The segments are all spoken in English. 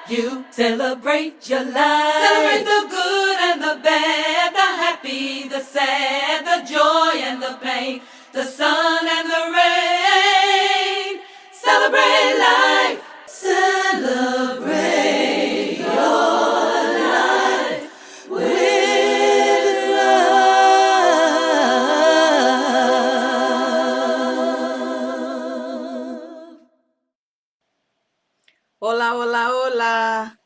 You celebrate your life. Celebrate the good and the bad, the happy, the sad, the joy and the pain, the sun and the rain. Celebrate life. Celebrate your life with love. Hola, hola, hola.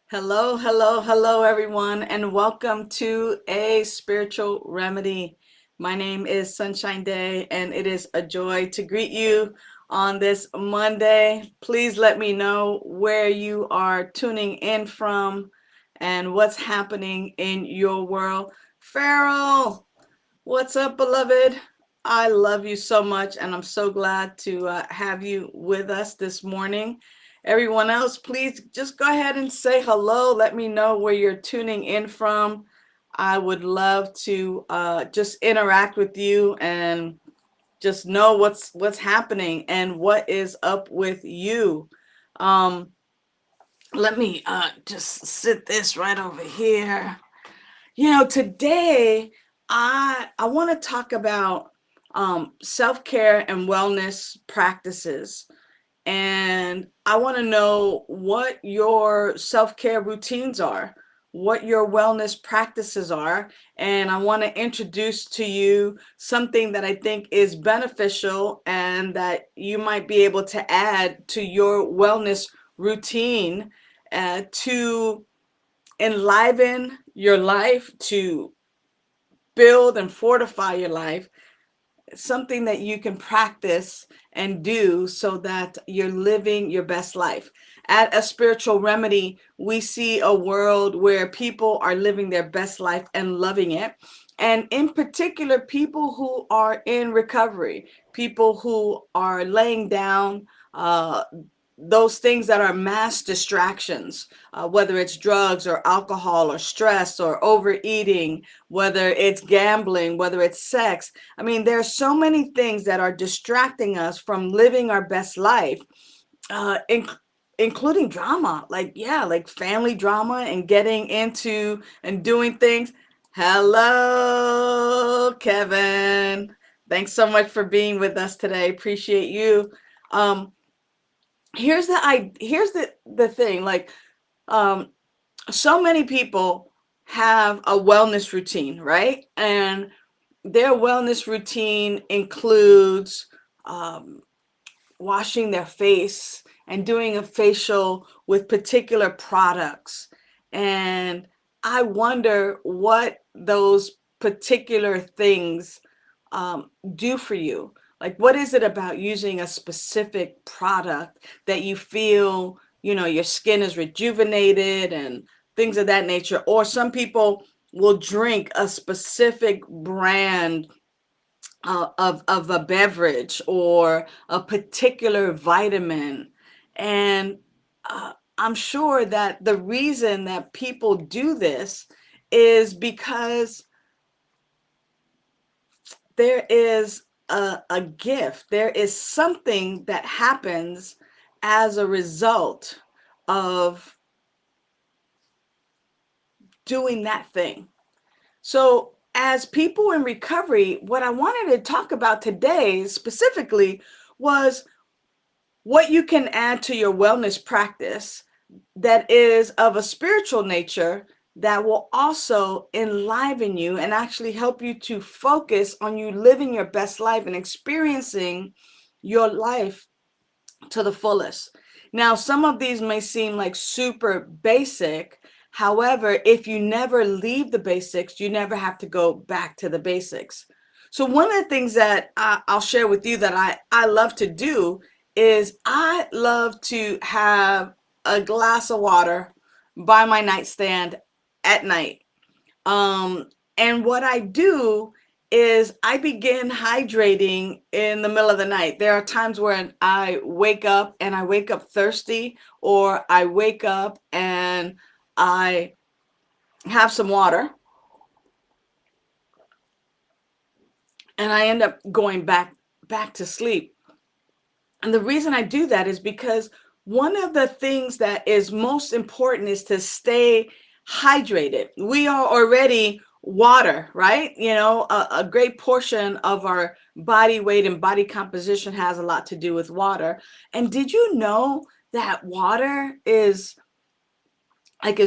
Hello, hello, hello, everyone, and welcome to A Spiritual Remedy. My name is Sunshine Day, and it is a joy to greet you on this Monday. Please let me know where you are tuning in from and what's happening in your world. Farrell, what's up, beloved? I love you so much, and I'm so glad to have you with us this morning. Everyone else, please just go ahead and say hello. Let me know where you're tuning in from. I would love to just interact with you and just know what's happening and what is up with you. Um, Let me just sit this right over here. Today I want to talk about self-care and wellness practices. And I want to know what your self-care routines are, what your wellness practices are. And I want to introduce to you something that I think is beneficial and that you might be able to add to your wellness routine to enliven your life, to build and fortify your life, something that you can practice and do so that you're living your best life. At A Spiritual Remedy, we see a world where people are living their best life and loving it. And in particular, people who are in recovery, people who are laying down those things that are mass distractions, whether it's drugs or alcohol or stress or overeating, whether it's gambling, whether it's sex. I mean, there are so many things that are distracting us from living our best life, uh, in, including drama, like family drama and getting into and doing things. Hello, Kevin. Thanks so much for being with us today. Appreciate you. Um, here's the thing, um so many people have a wellness routine, right? And their wellness routine includes um, washing their face and doing a facial with particular products. And I wonder what those particular things do for you. Like, what is it about using a specific product that you feel, your skin is rejuvenated and things of that nature? Or some people will drink a specific brand of a beverage or a particular vitamin. And I'm sure that the reason that people do this is because there is a gift, there is something that happens as a result of doing that thing. So, as people in recovery, what I wanted to talk about today specifically was what you can add to your wellness practice that is of a spiritual nature that will also enliven you and actually help you to focus on you living your best life and experiencing your life to the fullest. Now, some of these may seem like super basic. However, if you never leave the basics, you never have to go back to the basics. So, one of the things that I'll share with you that I love to do is I love to have a glass of water by my nightstand at night. Um, and what I do is I begin hydrating in the middle of the night. There are times when I wake up and I wake up thirsty, or I wake up and I have some water and I end up going back to sleep. And the reason I do that is because one of the things that is most important is to stay hydrated. We are already water, right? A great portion of our body weight and body composition has a lot to do with water. And did you know that water is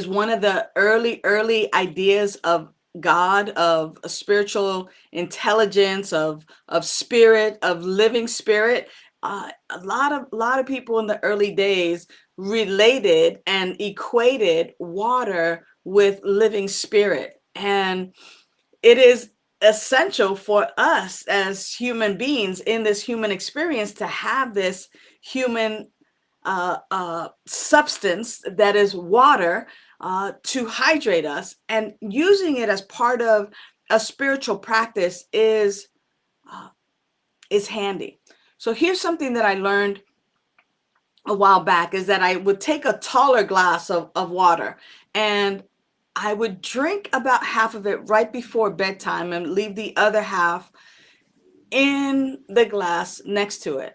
one of the early ideas of God, of a spiritual intelligence, of spirit, of living spirit. A lot of people in the early days related and equated water with living spirit, and it is essential for us as human beings in this human experience to have this human substance that is water to hydrate us, and using it as part of a spiritual practice uh, is handy. So here's something that I learned a while back, is that I would take a taller glass of water, and I would drink about half of it right before bedtime and leave the other half in the glass next to it.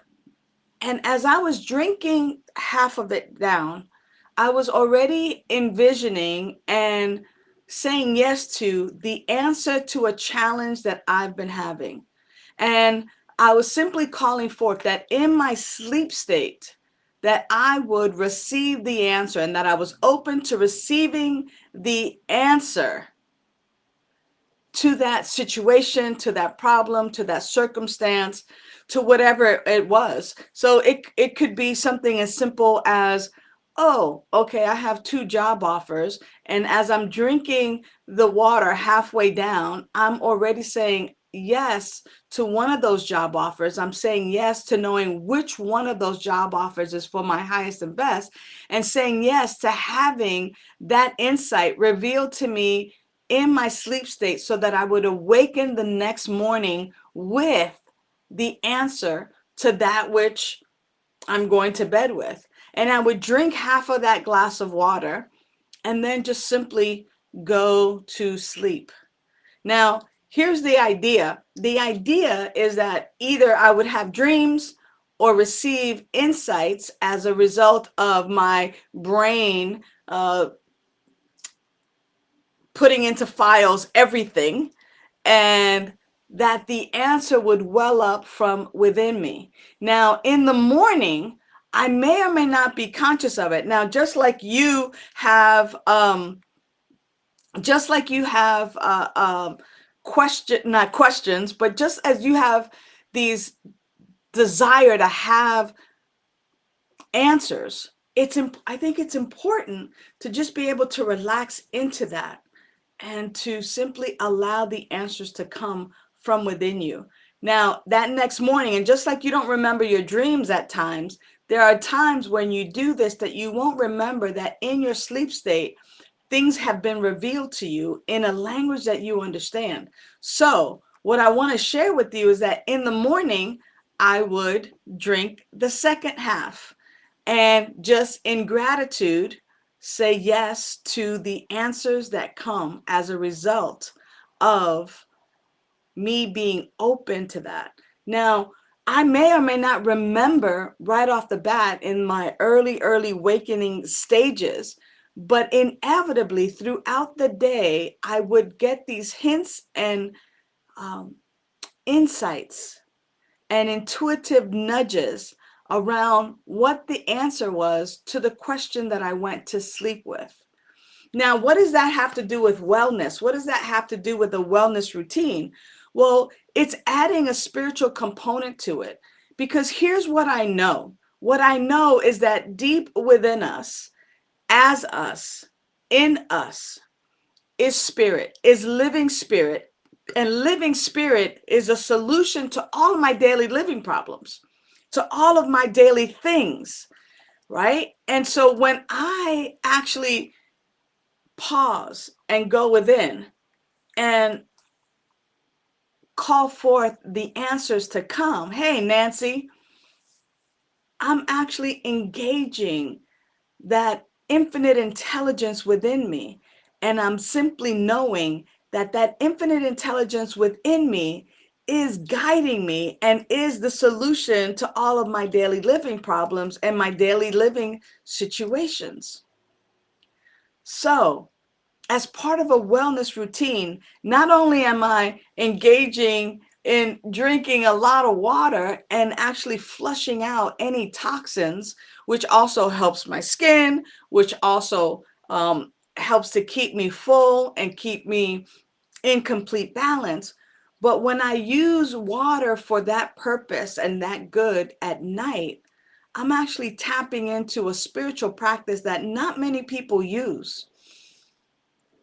And as I was drinking half of it down, I was already envisioning and saying yes to the answer to a challenge that I've been having. And I was simply calling forth that in my sleep state, that I would receive the answer, and that I was open to receiving the answer to that situation, to that problem, to that circumstance, to whatever it was. So it could be something as simple as, oh, okay, I have two job offers. And as I'm drinking the water halfway down, I'm already saying yes to one of those job offers. I'm saying yes to knowing which one of those job offers is for my highest and best, and saying yes to having that insight revealed to me in my sleep state, so that I would awaken the next morning with the answer to that which I'm going to bed with. And I would drink half of that glass of water and then just simply go to sleep. Now, here's the idea. The idea is that either I would have dreams or receive insights as a result of my brain putting into files everything, and that the answer would well up from within me. Now, in the morning, I may or may not be conscious of it. Now, just like you have not questions, but just as you have these desire to have answers, I think it's important to just be able to relax into that and to simply allow the answers to come from within you. Now, that next morning, and just like you don't remember your dreams at times, there are times when you do this that you won't remember, that in your sleep state, things have been revealed to you in a language that you understand. So, what I want to share with you is that in the morning, I would drink the second half, and just in gratitude, say yes to the answers that come as a result of me being open to that. Now, I may or may not remember right off the bat in my early awakening stages, but inevitably throughout the day, I would get these hints and um, insights and intuitive nudges around what the answer was to the question that I went to sleep with. Now, what does that have to do with wellness? What does that have to do with a wellness routine? Well, it's adding a spiritual component to it, because here's what I know. What I know is that deep within us, as us, in us, is spirit, is living spirit. And living spirit is a solution to all of my daily living problems, to all of my daily things, right? And so when I actually pause and go within and call forth the answers to come, hey, Nancy, I'm actually engaging that infinite intelligence within me. And I'm simply knowing that that infinite intelligence within me is guiding me and is the solution to all of my daily living problems and my daily living situations. So, as part of a wellness routine, not only am I engaging in drinking a lot of water and actually flushing out any toxins, which also helps my skin, which also helps to keep me full and keep me in complete balance. But when I use water for that purpose and that good at night, I'm actually tapping into a spiritual practice that not many people use.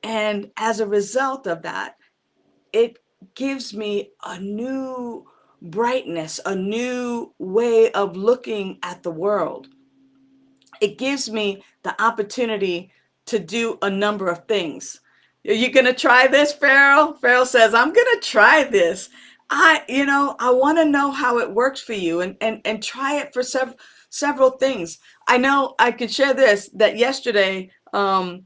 And as a result of that, it gives me a new brightness, a new way of looking at the world. It gives me the opportunity to do a number of things. Are you going to try this, Farrell? Farrell says, I'm going to try this. I want to know how it works for you and try it for several things. I know I can share this, that yesterday, uh,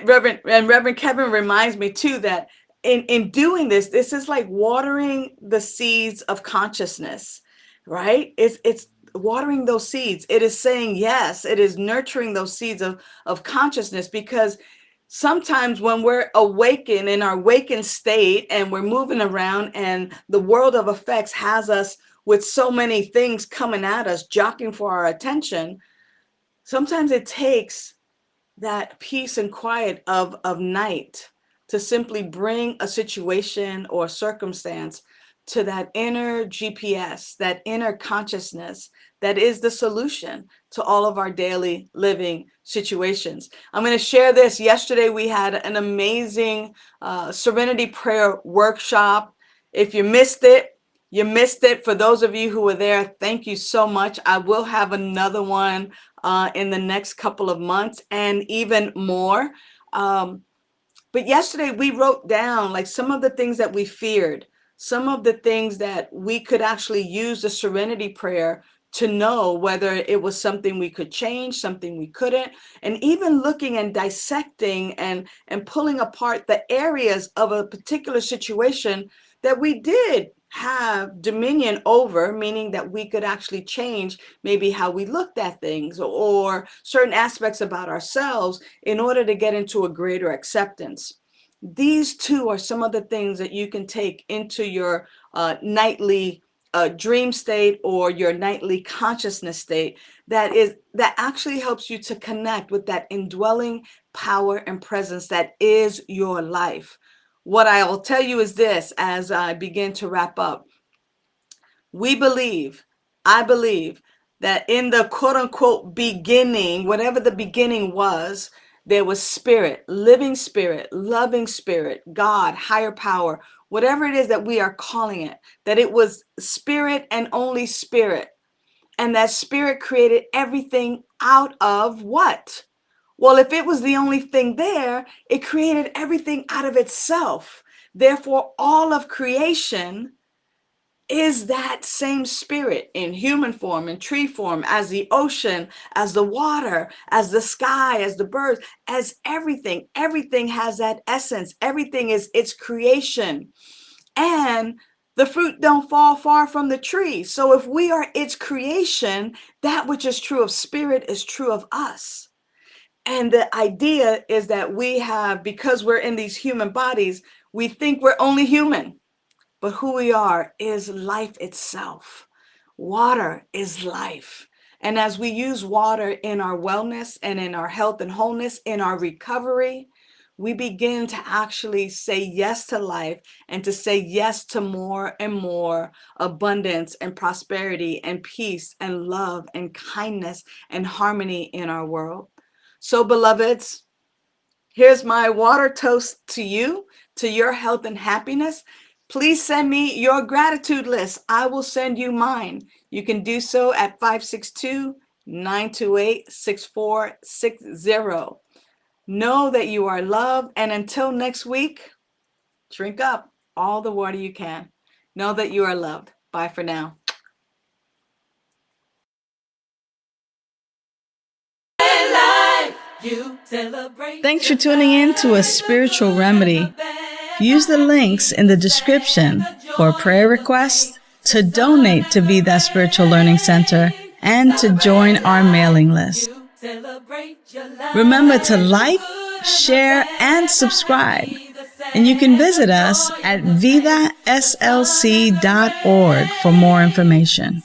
Reverend Kevin reminds me too that in doing this, this is like watering the seeds of consciousness, right? It's watering those seeds. It is saying yes. It is nurturing those seeds of consciousness, because sometimes when we're awakened in our awakened state and we're moving around and the world of effects has us with so many things coming at us, jockeying for our attention, sometimes it takes that peace and quiet of night to simply bring a situation or circumstance to that inner GPS, that inner consciousness that is the solution to all of our daily living situations. I'm going to share this. Yesterday, we had an amazing Serenity Prayer workshop. If you missed it, you missed it. For those of you who were there, thank you so much. I will have another one in the next couple of months and even more. But yesterday we wrote down like some of the things that we feared, some of the things that we could actually use the Serenity Prayer to know whether it was something we could change, something we couldn't, and even looking and dissecting and pulling apart the areas of a particular situation that we did have dominion over, meaning that we could actually change maybe how we looked at things or certain aspects about ourselves in order to get into a greater acceptance. These two are some of the things that you can take into your nightly dream state or your nightly consciousness state that actually helps you to connect with that indwelling power and presence that is your life. What I will tell you is this as I begin to wrap up. I believe that in the quote unquote beginning, whatever the beginning was, there was spirit, living spirit, loving spirit, God, higher power, whatever it is that we are calling it, that it was spirit and only spirit. And that spirit created everything out of what? Well, if it was the only thing there, it created everything out of itself. Therefore, all of creation is that same spirit in human form, in tree form, as the ocean, as the water, as the sky, as the birds, as everything. Everything has that essence. Everything is its creation. And the fruit don't fall far from the tree. So if we are its creation, that which is true of spirit is true of us. And the idea is that we have, because we're in these human bodies, we think we're only human. But who we are is life itself. Water is life. And as we use water in our wellness and in our health and wholeness, in our recovery, we begin to actually say yes to life and to say yes to more and more abundance and prosperity and peace and love and kindness and harmony in our world. So, beloveds, here's my water toast to you, to your health and happiness. Please send me your gratitude list. I will send you mine. You can do so at 562-928-6460. Know that you are loved. And until next week, drink up all the water you can. Know that you are loved. Bye for now. You celebrate. Thanks for tuning in to A Spiritual Remedy. Use the links in the description for prayer requests, to donate to Be That Spiritual Learning Center, and to join our mailing list. Remember to like, share, and subscribe. And you can visit us at vidaslc.org for more information.